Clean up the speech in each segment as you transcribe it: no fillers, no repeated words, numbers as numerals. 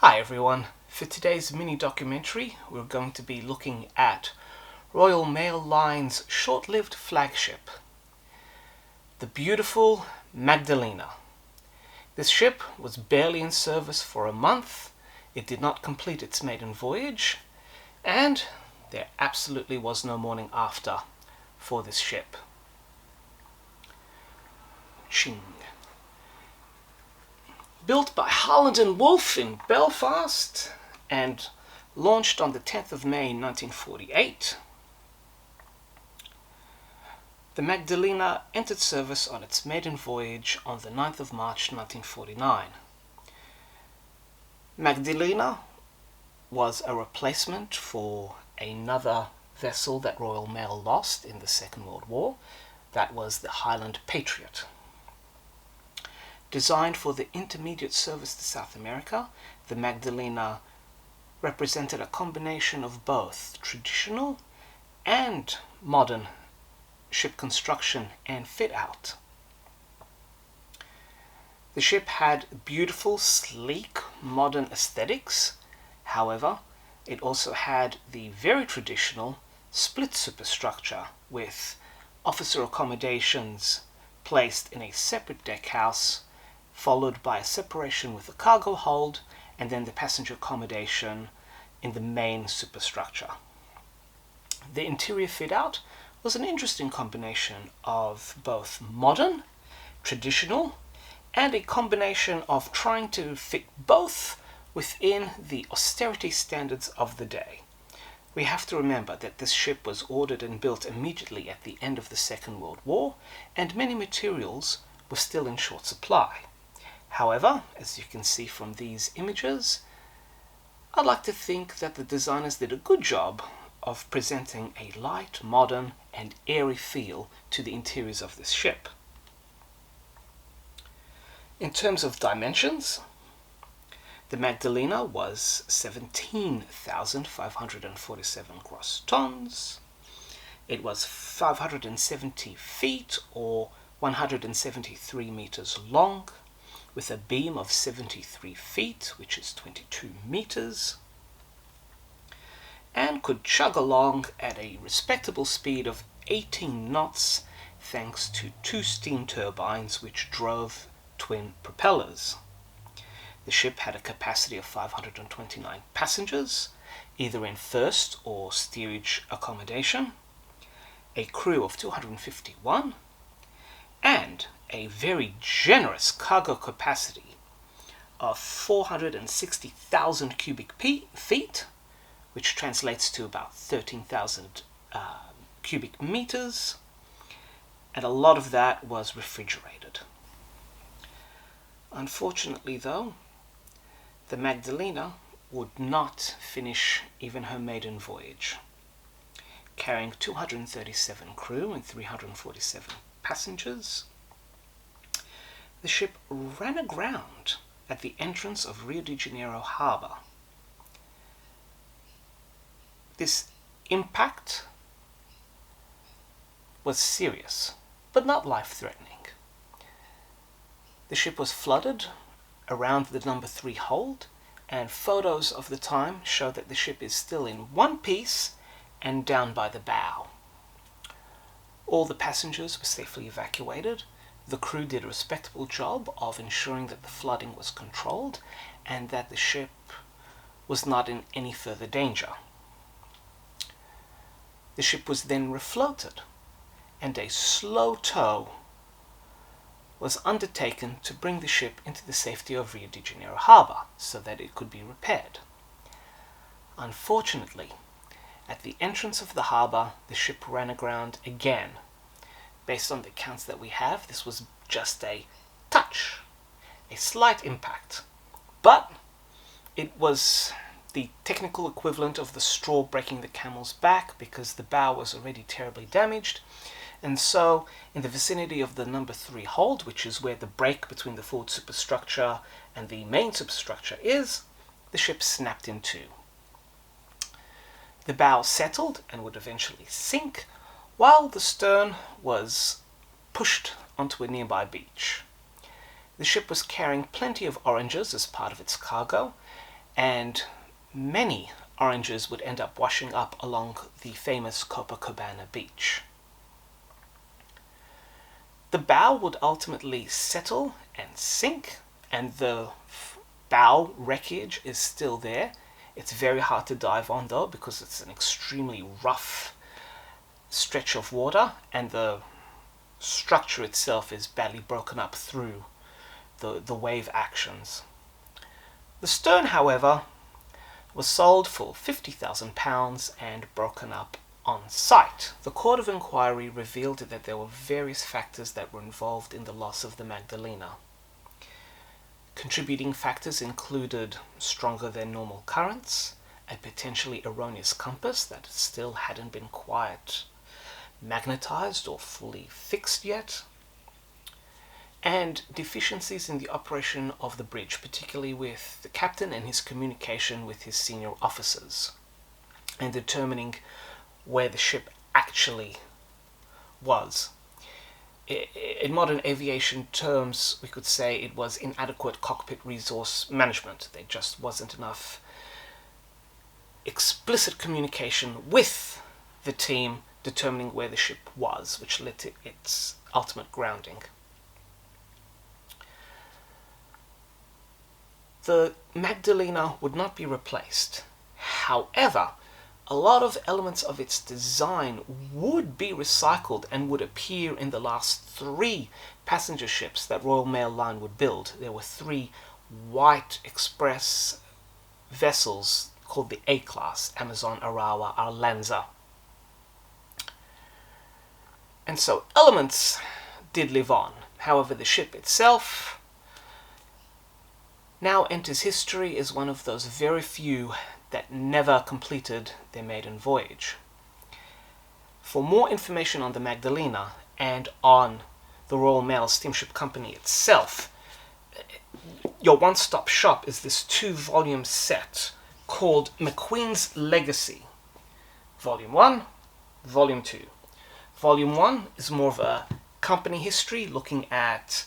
Hi everyone, for today's mini documentary we're going to be looking at Royal Mail Line's short-lived flagship, the beautiful Magdalena. This ship was barely in service for a month, it did not complete its maiden voyage, and there absolutely was no morning after for this ship. Ching. Built by Holland and Wolff in Belfast and launched on the 10th of May 1948, the Magdalena entered service on its maiden voyage on the 9th of March 1949. Magdalena was a replacement for another vessel that Royal Mail lost in the Second World War. That was the Highland Patriot. Designed for the intermediate service to South America, the Magdalena represented a combination of both traditional and modern ship construction and fit-out. The ship had beautiful, sleek, modern aesthetics. However, it also had the very traditional split superstructure with officer accommodations placed in a separate deck house, followed by a separation with the cargo hold and then the passenger accommodation in the main superstructure. The interior fit-out was an interesting combination of both modern, traditional, and a combination of trying to fit both within the austerity standards of the day. We have to remember that this ship was ordered and built immediately at the end of the Second World War, and many materials were still in short supply. However, as you can see from these images, I'd like to think that the designers did a good job of presenting a light, modern, and airy feel to the interiors of this ship. In terms of dimensions, the Magdalena was 17,547 gross tons. It was 570 feet or 173 meters long, with a beam of 73 feet, which is 22 meters, and could chug along at a respectable speed of 18 knots thanks to two steam turbines which drove twin propellers. The ship had a capacity of 529 passengers, either in first or steerage accommodation, a crew of 251, and a very generous cargo capacity of 460,000 cubic feet, which translates to about 13,000 cubic meters, and a lot of that was refrigerated. Unfortunately, though, the Magdalena would not finish even her maiden voyage. Carrying 237 crew and 347 passengers, the ship ran aground at the entrance of Rio de Janeiro harbor. This impact was serious, but not life-threatening. The ship was flooded around the number 3 hold, and photos of the time show that the ship is still in one piece and down by the bow. All the passengers were safely evacuated. The crew did a respectable job of ensuring that the flooding was controlled and that the ship was not in any further danger. The ship was then refloated, and a slow tow was undertaken to bring the ship into the safety of Rio de Janeiro harbor so that it could be repaired. Unfortunately, at the entrance of the harbor, the ship ran aground again. Based on the accounts that we have, this was just a touch, a slight impact, but it was the technical equivalent of the straw breaking the camel's back because the bow was already terribly damaged. And so, in the vicinity of the number 3 hold, which is where the break between the forward superstructure and the main superstructure is, the ship snapped in two. The bow settled and would eventually sink, while the stern was pushed onto a nearby beach. The ship was carrying plenty of oranges as part of its cargo, and many oranges would end up washing up along the famous Copacabana beach. The bow would ultimately settle and sink, and the bow wreckage is still there. It's very hard to dive on though, because it's an extremely rough stretch of water, and the structure itself is badly broken up through the wave actions. The stern, however, was sold for £50,000 and broken up on site. The Court of Inquiry revealed that there were various factors that were involved in the loss of the Magdalena. Contributing factors included stronger than normal currents, a potentially erroneous compass that still hadn't been quite magnetized or fully fixed yet, and deficiencies in the operation of the bridge, particularly with the captain and his communication with his senior officers, and determining where the ship actually was. In modern aviation terms, we could say it was inadequate cockpit resource management. There just wasn't enough explicit communication with the team determining where the ship was, which led to its ultimate grounding. The Magdalena would not be replaced. However, a lot of elements of its design would be recycled and would appear in the last 3 passenger ships that Royal Mail Line would build. There were 3 white express vessels called the A-class, Amazon, Arawa, Arlanza. And so elements did live on. However, the ship itself now enters history as one of those very few that never completed their maiden voyage. For more information on the Magdalena and on the Royal Mail Steamship Company itself, your one-stop shop is this 2-volume set called McQueen's Legacy, Volume 1, Volume 2. Volume 1 is more of a company history, looking at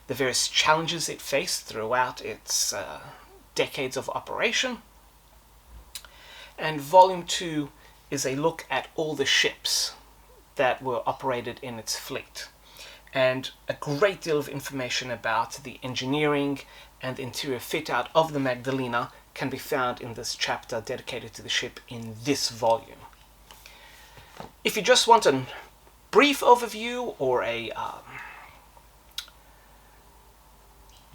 the various challenges it faced throughout its decades of operation. And Volume 2 is a look at all the ships that were operated in its fleet. And a great deal of information about the engineering and interior fit-out of the Magdalena can be found in this chapter dedicated to the ship in this volume. If you just want a brief overview or a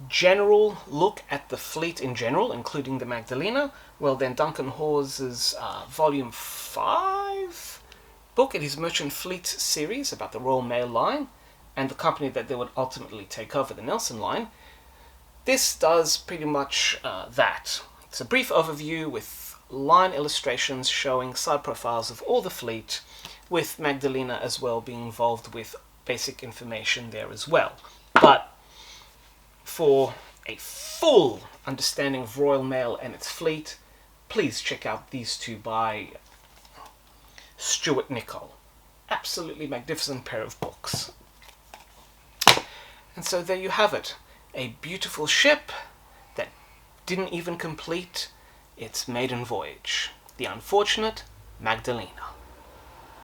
general look at the fleet in general, including the Magdalena, well then Duncan Hawes's Volume 5 book in his Merchant Fleet series about the Royal Mail Line and the company that they would ultimately take over, the Nelson Line, this does pretty much that. It's a brief overview with line illustrations showing side profiles of all the fleet, with Magdalena as well being involved with basic information there as well. But for a full understanding of Royal Mail and its fleet, please check out these 2 by Stuart Nicholl. Absolutely magnificent pair of books. And so there you have it. A beautiful ship that didn't even complete its maiden voyage. The unfortunate Magdalena.